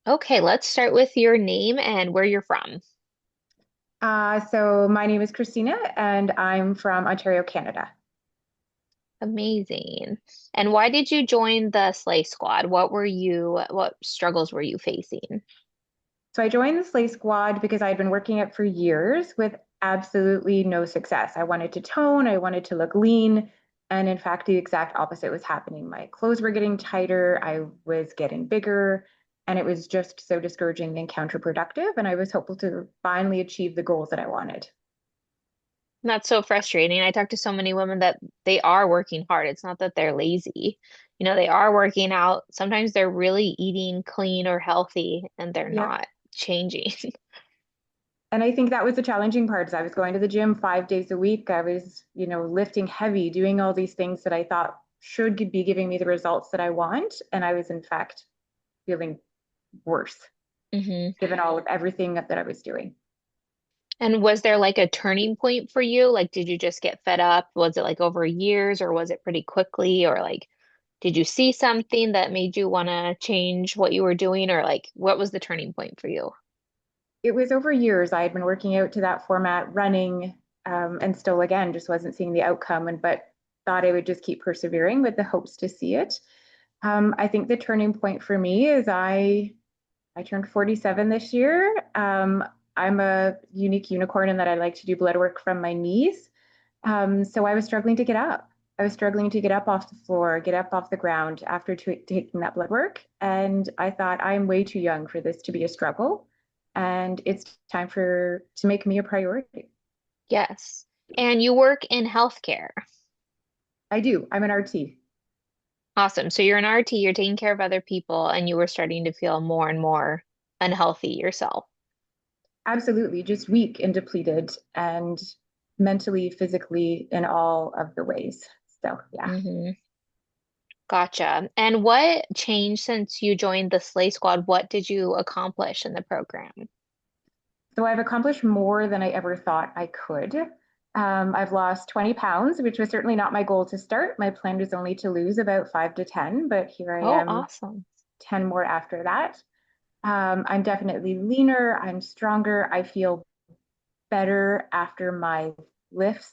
Okay, let's start with your name and where you're from. So my name is Christina and I'm from Ontario, Canada. Amazing. And why did you join the Slay Squad? What struggles were you facing? So I joined the Slay Squad because I had been working out for years with absolutely no success. I wanted to tone, I wanted to look lean, and in fact, the exact opposite was happening. My clothes were getting tighter, I was getting bigger, and it was just so discouraging and counterproductive. And I was hopeful to finally achieve the goals that I wanted. That's so frustrating. I talk to so many women that they are working hard. It's not that they're lazy. They are working out. Sometimes they're really eating clean or healthy and they're Yep. not changing. And I think that was the challenging part is I was going to the gym 5 days a week. I was, lifting heavy, doing all these things that I thought should be giving me the results that I want. And I was in fact feeling worse hmm given all of everything that I was doing. And was there like a turning point for you? Like, did you just get fed up? Was it like over years or was it pretty quickly? Or like, did you see something that made you want to change what you were doing? Or like, what was the turning point for you? It was over years. I had been working out to that format, running, and still again just wasn't seeing the outcome and but thought I would just keep persevering with the hopes to see it. I think the turning point for me is I turned 47 this year. I'm a unique unicorn in that I like to do blood work from my knees. So I was struggling to get up. I was struggling to get up off the floor, get up off the ground after taking that blood work. And I thought I'm way too young for this to be a struggle. And it's time to make me a priority. Yes. And you work in healthcare. I do. I'm an RT. Awesome. So you're an RT, you're taking care of other people, and you were starting to feel more and more unhealthy yourself. Absolutely, just weak and depleted and mentally, physically, in all of the ways. So yeah. hmm Gotcha. And what changed since you joined the Slay Squad? What did you accomplish in the program? So I've accomplished more than I ever thought I could. I've lost 20 pounds, which was certainly not my goal to start. My plan was only to lose about 5 to 10, but here I Oh, am awesome. 10 more after that. I'm definitely leaner. I'm stronger. I feel better after my lifts.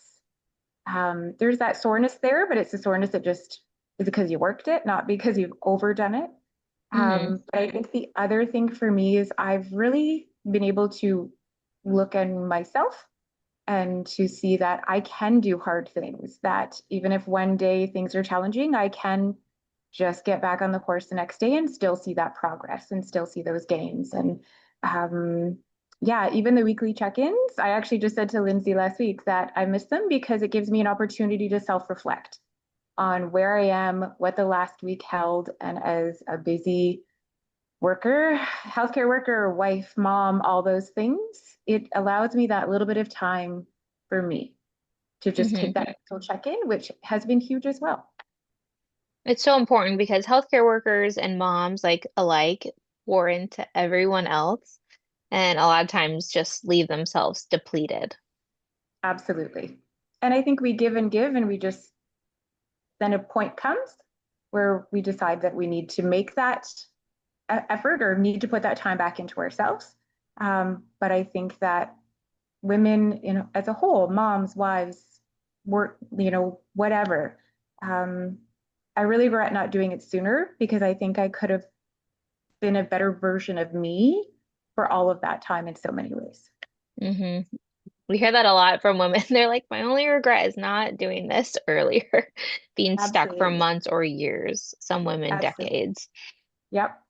There's that soreness there, but it's a soreness that just is because you worked it, not because you've overdone it. hmm But I think the other thing for me is I've really been able to look at myself and to see that I can do hard things, that even if one day things are challenging, I can just get back on the horse the next day and still see that progress and still see those gains. And um, yeah, even the weekly check ins, I actually just said to Lindsay last week that I miss them because it gives me an opportunity to self reflect on where I am, what the last week held, and as a busy worker, healthcare worker, wife, mom, all those things, it allows me that little bit of time for me to just hmm take that mental check in, which has been huge as well. It's so important because healthcare workers and moms, like alike, pour into everyone else and a lot of times just leave themselves depleted. Absolutely. And I think we give and give, and we just then a point comes where we decide that we need to make that effort or need to put that time back into ourselves. But I think that women, as a whole, moms, wives, work, whatever. Um, I really regret not doing it sooner because I think I could have been a better version of me for all of that time in so many ways. hmm We hear that a lot from women. They're like, my only regret is not doing this earlier, being stuck for Absolutely. months or years, some women Absolutely. decades. Yep.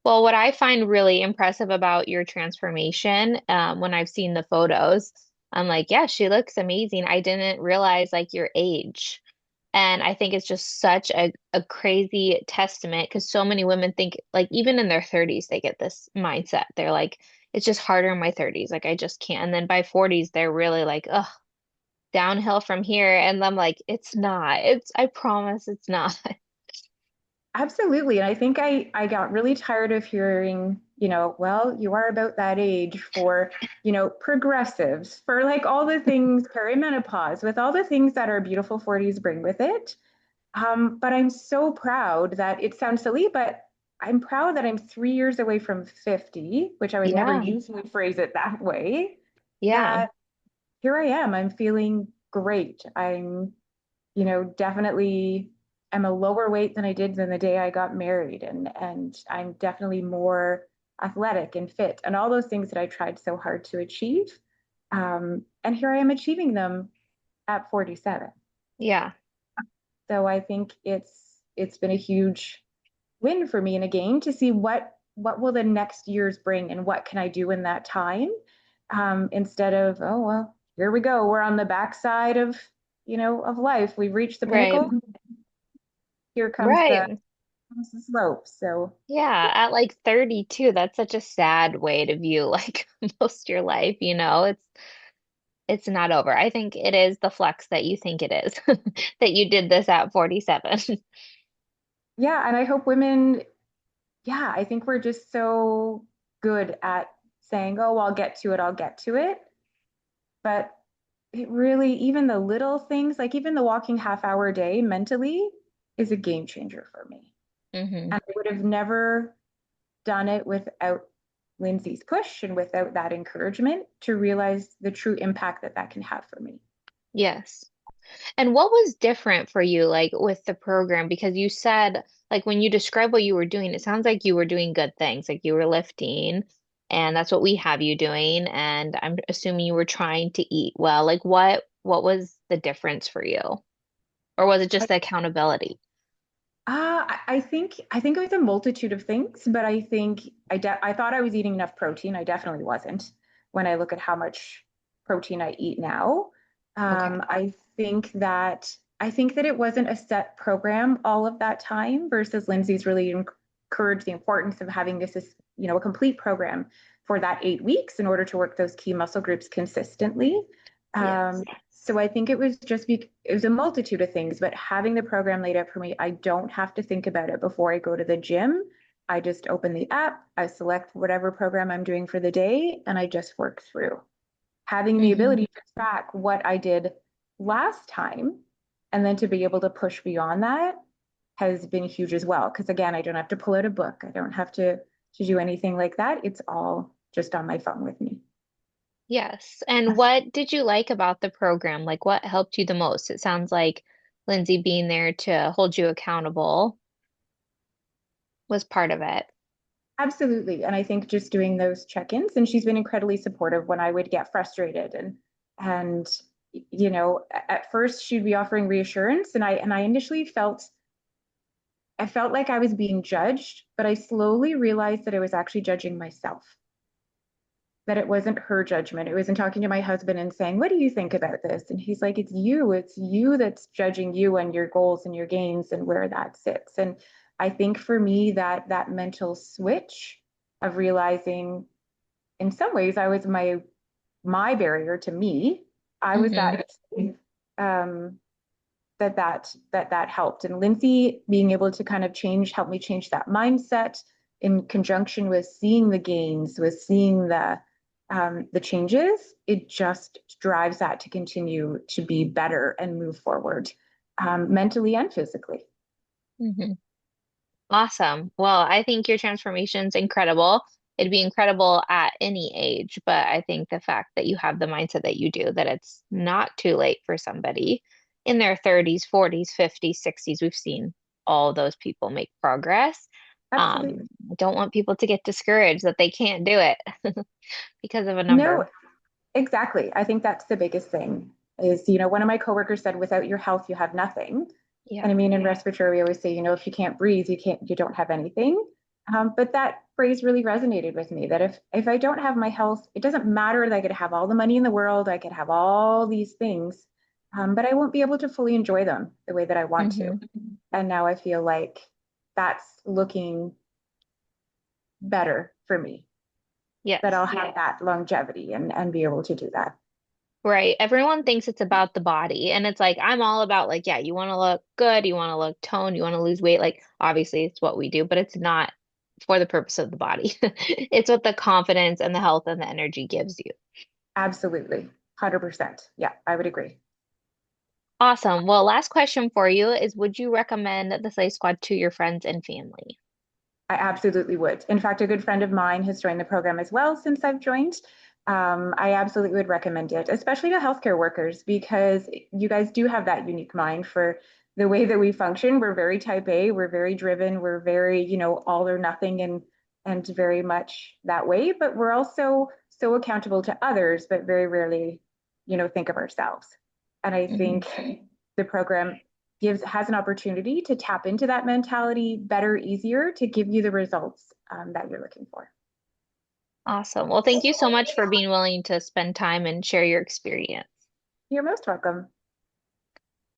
Well, what I find really impressive about your transformation, when I've seen the photos, I'm like, yeah, she looks amazing. I didn't realize like your age. And I think it's just such a crazy testament because so many women think like even in their 30s, they get this mindset. They're like, it's just harder in my 30s. Like I just can't. And then by 40s, they're really like, ugh, downhill from here. And I'm like, it's not. I promise it's not. Absolutely. And I think I got really tired of hearing, well, you are about that age for, progressives, for like all the things, perimenopause, with all the things that our beautiful 40s bring with it. But I'm so proud that it sounds silly, but I'm proud that I'm 3 years away from 50, which I would never Yeah. usually phrase it that way. Yeah. That here I am. I'm feeling great. I'm, definitely am a lower weight than I did than the day I got married, and I'm definitely more athletic and fit and all those things that I tried so hard to achieve. And here I am achieving them at 47. Yeah. So I think it's been a huge win for me and a gain to see what will the next years bring and what can I do in that time, instead of, oh well, here we go, we're on the backside of life, we've reached the Right. pinnacle, here Right. comes the slope. So Yeah. At like 32, that's such a sad way to view like most of your life, you know? It's not over. I think it is the flex that you think it is that you did this at 47. yeah, and I hope women, yeah, I think we're just so good at saying, oh, I'll get to it, but it really, even the little things, like even the walking half hour a day mentally is a game changer for me. Hmm. And I would have never done it without Lindsay's push and without that encouragement to realize the true impact that that can have for me. Yes. And what was different for you, like with the program? Because you said, like, when you describe what you were doing, it sounds like you were doing good things, like you were lifting, and that's what we have you doing. And I'm assuming you were trying to eat well. Like, what was the difference for you? Or was it just the accountability? I think it was a multitude of things, but I think I thought I was eating enough protein. I definitely wasn't when I look at how much protein I eat now. Okay. I think that it wasn't a set program all of that time versus Lindsay's really encouraged the importance of having this as, a complete program for that 8 weeks in order to work those key muscle groups consistently. Yes. So I think it was a multitude of things, but having the program laid out for me, I don't have to think about it before I go to the gym. I just open the app, I select whatever program I'm doing for the day, and I just work through. Having the Hmm. ability to track what I did last time and then to be able to push beyond that has been huge as well. Because again, I don't have to pull out a book. I don't have to do anything like that. It's all just on my phone with me. Yes. And what did you like about the program? Like, what helped you the most? It sounds like Lindsay being there to hold you accountable was part of it. Absolutely. And I think just doing those check-ins, and she's been incredibly supportive when I would get frustrated, and at first she'd be offering reassurance, and I initially felt like I was being judged, but I slowly realized that I was actually judging myself, that it wasn't her judgment. It was in talking to my husband and saying, what do you think about this? And he's like, it's you that's judging you and your goals and your gains and where that sits. And I think for me, that mental switch of realizing in some ways I was my barrier to me. I was Hmm. that um that helped. And Lindsay being able to kind of help me change that mindset in conjunction with seeing the gains, with seeing the changes, it just drives that to continue to be better and move forward, mentally and physically. Hmm. Awesome. Well, I think your transformation's incredible. It'd be incredible at any age, but I think the fact that you have the mindset that you do, that it's not too late for somebody in their 30s, 40s, 50s, 60s. We've seen all those people make progress. Absolutely. I don't want people to get discouraged that they can't do it because of a No, number. exactly. I think that's the biggest thing is, one of my coworkers said, without your health, you have nothing. And Yeah. I mean, in respiratory, we always say, if you can't breathe, you don't have anything. But that phrase really resonated with me that if I don't have my health, it doesn't matter that I could have all the money in the world, I could have all these things, but I won't be able to fully enjoy them the way that I want to. Hmm. And now I feel like that's looking better for me, that I'll Yes. have that longevity and be able to do that. Right. Everyone thinks it's about the body. And it's like, I'm all about like, yeah, you want to look good, you want to look toned, you want to lose weight. Like, obviously, it's what we do, but it's not for the purpose of the body. It's what the confidence and the health and the energy gives you. Absolutely. 100%. Yeah, I would agree. Awesome. Well, last question for you is would you recommend the Slay Squad to your friends and family? I absolutely would. In fact, a good friend of mine has joined the program as well since I've joined. I absolutely would recommend it, especially to healthcare workers, because you guys do have that unique mind for the way that we function. We're very type A, we're very driven, we're very, all or nothing and very much that way, but we're also so accountable to others, but very rarely, think of ourselves. And I Mhm. think the program has an opportunity to tap into that mentality better, easier to give you the results that you're looking for. Awesome. Well, thank you so much for being willing to spend time and share your experience. You're most welcome.